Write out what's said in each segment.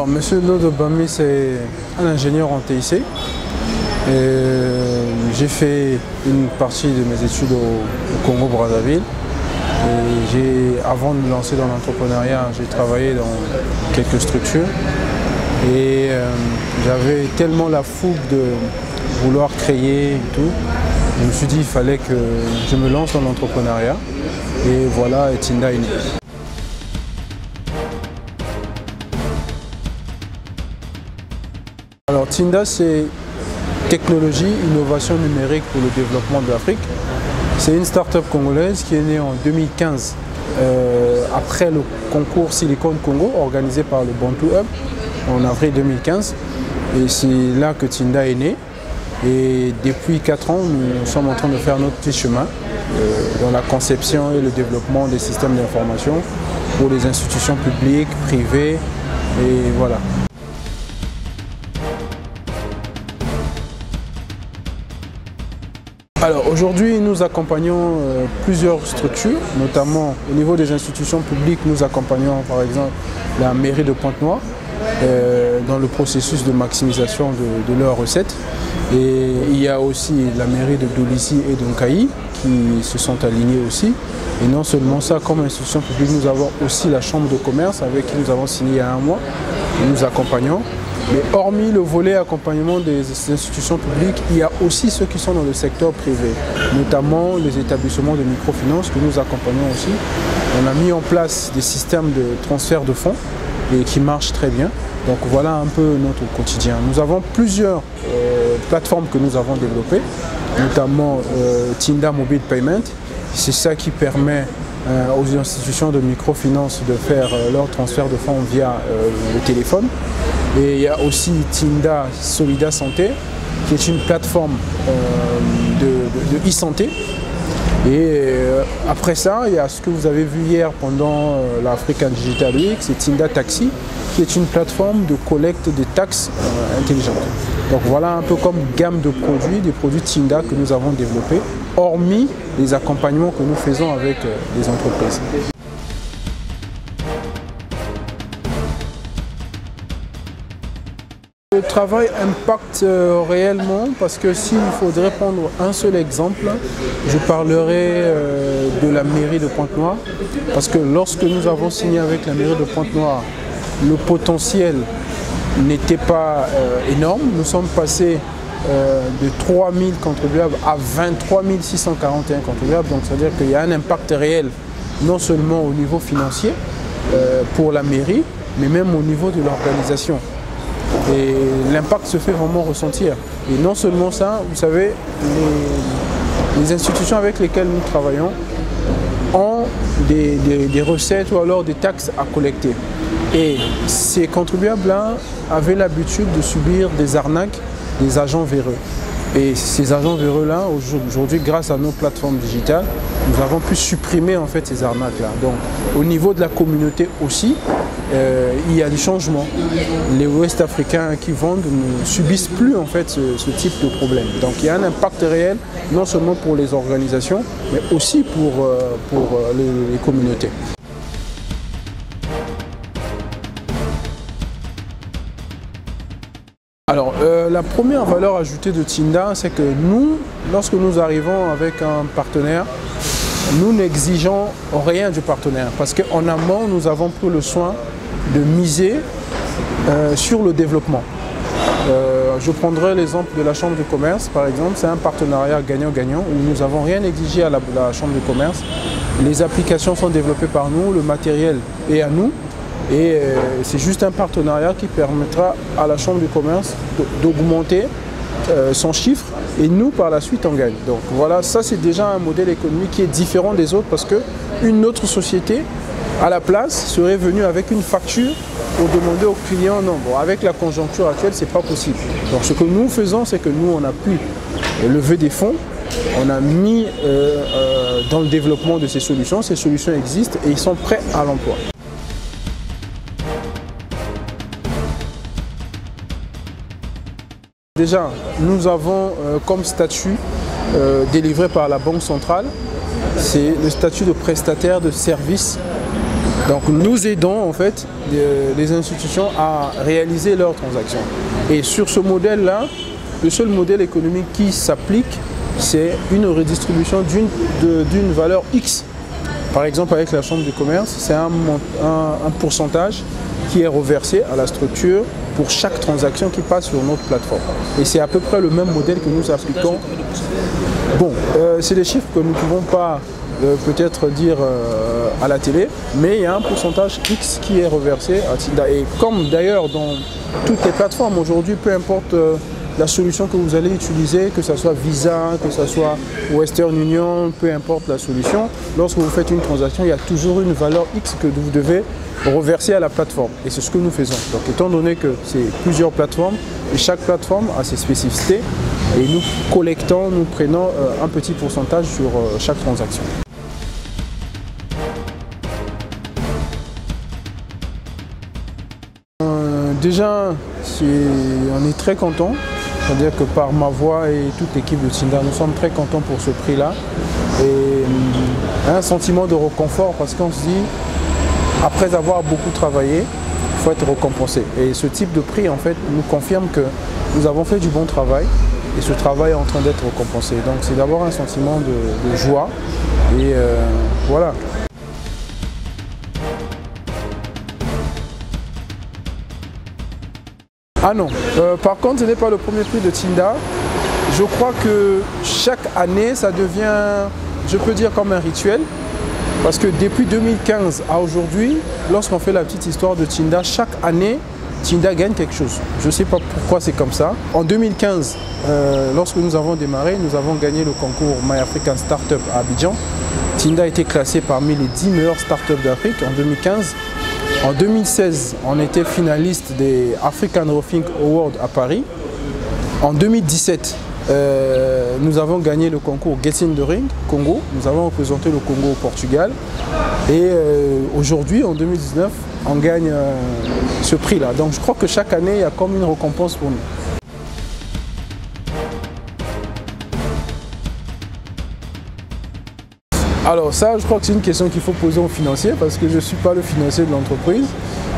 Monsieur Dodo Bami, c'est un ingénieur en TIC. J'ai fait une partie de mes études au Congo-Brazzaville. Avant de me lancer dans l'entrepreneuriat, j'ai travaillé dans quelques structures. Et j'avais tellement la fougue de vouloir créer et tout. Je me suis dit qu'il fallait que je me lance dans l'entrepreneuriat. Et voilà, Tinda est né. Alors Tinda, c'est technologie, innovation numérique pour le développement de l'Afrique. C'est une start-up congolaise qui est née en 2015, après le concours Silicon Congo organisé par le Bantu Hub en avril 2015. Et c'est là que Tinda est né. Et depuis 4 ans, nous sommes en train de faire notre petit chemin dans la conception et le développement des systèmes d'information pour les institutions publiques, privées, et voilà. Alors aujourd'hui, nous accompagnons plusieurs structures, notamment au niveau des institutions publiques, nous accompagnons par exemple la mairie de Pointe-Noire dans le processus de maximisation de leurs recettes. Et il y a aussi la mairie de Doulissi et d'Onkaï qui se sont alignés aussi. Et non seulement ça, comme institution publique, nous avons aussi la chambre de commerce avec qui nous avons signé il y a 1 mois. Et nous accompagnons. Mais hormis le volet accompagnement des institutions publiques, il y a aussi ceux qui sont dans le secteur privé, notamment les établissements de microfinance que nous accompagnons aussi. On a mis en place des systèmes de transfert de fonds et qui marchent très bien. Donc voilà un peu notre quotidien. Nous avons plusieurs plateformes que nous avons développées, notamment Tinda Mobile Payment. C'est ça qui permet aux institutions de microfinance de faire leur transfert de fonds via le téléphone. Et il y a aussi Tinda Solida Santé, qui est une plateforme de e-santé. Et après ça, il y a ce que vous avez vu hier pendant l'African Digital Week, c'est Tinda Taxi, qui est une plateforme de collecte des taxes intelligentes. Donc voilà un peu comme gamme de produits, des produits Tinda que nous avons développés, hormis les accompagnements que nous faisons avec les entreprises. Le travail impacte réellement parce que s'il faudrait prendre un seul exemple, je parlerai de la mairie de Pointe-Noire. Parce que lorsque nous avons signé avec la mairie de Pointe-Noire, le potentiel n'était pas énorme. Nous sommes passés de 3 000 contribuables à 23 641 contribuables. Donc ça veut dire qu'il y a un impact réel, non seulement au niveau financier pour la mairie, mais même au niveau de l'organisation. Et l'impact se fait vraiment ressentir. Et non seulement ça, vous savez, les institutions avec lesquelles nous travaillons ont des recettes ou alors des taxes à collecter. Et ces contribuables-là avaient l'habitude de subir des arnaques des agents véreux. Et ces agents véreux-là, aujourd'hui, grâce à nos plateformes digitales, nous avons pu supprimer en fait ces arnaques-là. Donc, au niveau de la communauté aussi, il y a des changements. Les Ouest-Africains qui vendent ne subissent plus en fait ce type de problème. Donc, il y a un impact réel, non seulement pour les organisations, mais aussi pour les communautés. Alors, la première valeur ajoutée de Tinda, c'est que nous, lorsque nous arrivons avec un partenaire, nous n'exigeons rien du partenaire parce qu'en amont, nous avons pris le soin de miser sur le développement. Je prendrai l'exemple de la Chambre de commerce, par exemple. C'est un partenariat gagnant-gagnant où nous n'avons rien exigé à la Chambre de commerce. Les applications sont développées par nous, le matériel est à nous. Et c'est juste un partenariat qui permettra à la Chambre du commerce d'augmenter son chiffre et nous par la suite on gagne. Donc voilà, ça c'est déjà un modèle économique qui est différent des autres parce qu'une autre société à la place serait venue avec une facture pour demander aux clients non. Bon, avec la conjoncture actuelle, c'est pas possible. Donc ce que nous faisons, c'est que nous on a pu lever des fonds, on a mis dans le développement de ces solutions existent et ils sont prêts à l'emploi. Déjà, nous avons comme statut délivré par la Banque centrale, c'est le statut de prestataire de services Donc nous aidons en fait les institutions à réaliser leurs transactions. Et sur ce modèle-là, le seul modèle économique qui s'applique, c'est une redistribution d'une valeur X. Par exemple, avec la Chambre de commerce, c'est un pourcentage qui est reversé à la structure pour chaque transaction qui passe sur notre plateforme. Et c'est à peu près le même modèle que nous appliquons. Bon, c'est des chiffres que nous ne pouvons pas peut-être dire à la télé, mais il y a un pourcentage X qui est reversé à Tinda. Et comme d'ailleurs dans toutes les plateformes aujourd'hui, peu importe la solution que vous allez utiliser, que ce soit Visa, que ce soit Western Union, peu importe la solution, lorsque vous faites une transaction, il y a toujours une valeur X que vous devez reverser à la plateforme. Et c'est ce que nous faisons. Donc étant donné que c'est plusieurs plateformes, et chaque plateforme a ses spécificités, et nous collectons, nous prenons un petit pourcentage sur chaque transaction. Déjà, on est très content. C'est-à-dire que par ma voix et toute l'équipe de Tinda, nous sommes très contents pour ce prix-là. Et un sentiment de réconfort parce qu'on se dit, après avoir beaucoup travaillé, il faut être récompensé. Et ce type de prix, en fait, nous confirme que nous avons fait du bon travail et ce travail est en train d'être récompensé. Donc c'est d'abord un sentiment de joie et voilà. Ah non, par contre ce n'est pas le premier prix de Tinda. Je crois que chaque année ça devient, je peux dire comme un rituel. Parce que depuis 2015 à aujourd'hui, lorsqu'on fait la petite histoire de Tinda, chaque année Tinda gagne quelque chose. Je ne sais pas pourquoi c'est comme ça. En 2015, lorsque nous avons démarré, nous avons gagné le concours My African Startup à Abidjan. Tinda a été classé parmi les 10 meilleures startups d'Afrique en 2015. En 2016, on était finaliste des African Roofing Awards à Paris. En 2017, nous avons gagné le concours Get in the Ring Congo. Nous avons représenté le Congo au Portugal. Et aujourd'hui, en 2019, on gagne ce prix-là. Donc je crois que chaque année, il y a comme une récompense pour nous. Alors ça, je crois que c'est une question qu'il faut poser aux financiers parce que je ne suis pas le financier de l'entreprise.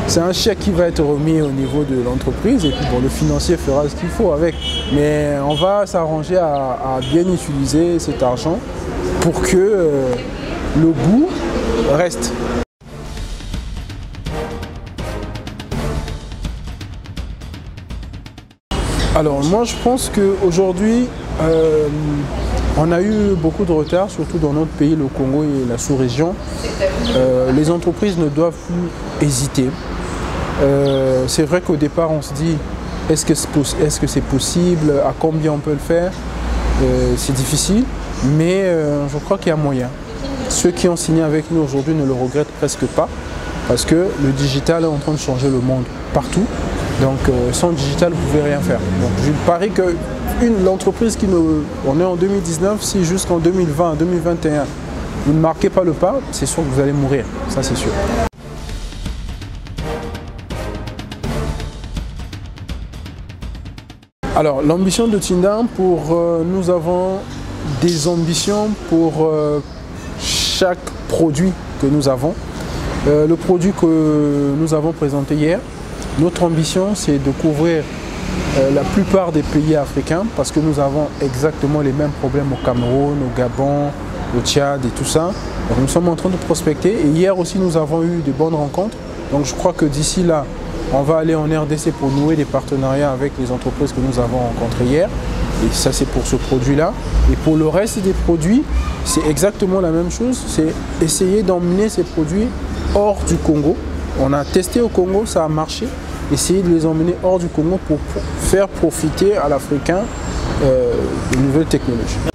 C'est un chèque qui va être remis au niveau de l'entreprise et puis bon, le financier fera ce qu'il faut avec. Mais on va s'arranger à bien utiliser cet argent pour que le goût reste. Alors moi je pense qu'aujourd'hui, on a eu beaucoup de retard, surtout dans notre pays, le Congo et la sous-région. Les entreprises ne doivent plus hésiter. C'est vrai qu'au départ, on se dit, est-ce que c'est possible? À combien on peut le faire? C'est difficile, mais je crois qu'il y a moyen. Ceux qui ont signé avec nous aujourd'hui ne le regrettent presque pas, parce que le digital est en train de changer le monde partout. Donc sans digital, vous ne pouvez rien faire. Donc je parie que l'entreprise on est en 2019, si jusqu'en 2020, 2021, vous ne marquez pas le pas, c'est sûr que vous allez mourir, ça c'est sûr. Alors l'ambition de Tinda, nous avons des ambitions pour chaque produit que nous avons. Le produit que nous avons présenté hier, notre ambition c'est de couvrir la plupart des pays africains parce que nous avons exactement les mêmes problèmes au Cameroun, au Gabon, au Tchad et tout ça. Donc, nous sommes en train de prospecter et hier aussi nous avons eu de bonnes rencontres. Donc je crois que d'ici là, on va aller en RDC pour nouer des partenariats avec les entreprises que nous avons rencontrées hier. Et ça c'est pour ce produit-là. Et pour le reste des produits, c'est exactement la même chose. C'est essayer d'emmener ces produits hors du Congo. On a testé au Congo, ça a marché. Essayer de les emmener hors du Congo pour faire profiter à l'Africain de nouvelles technologies.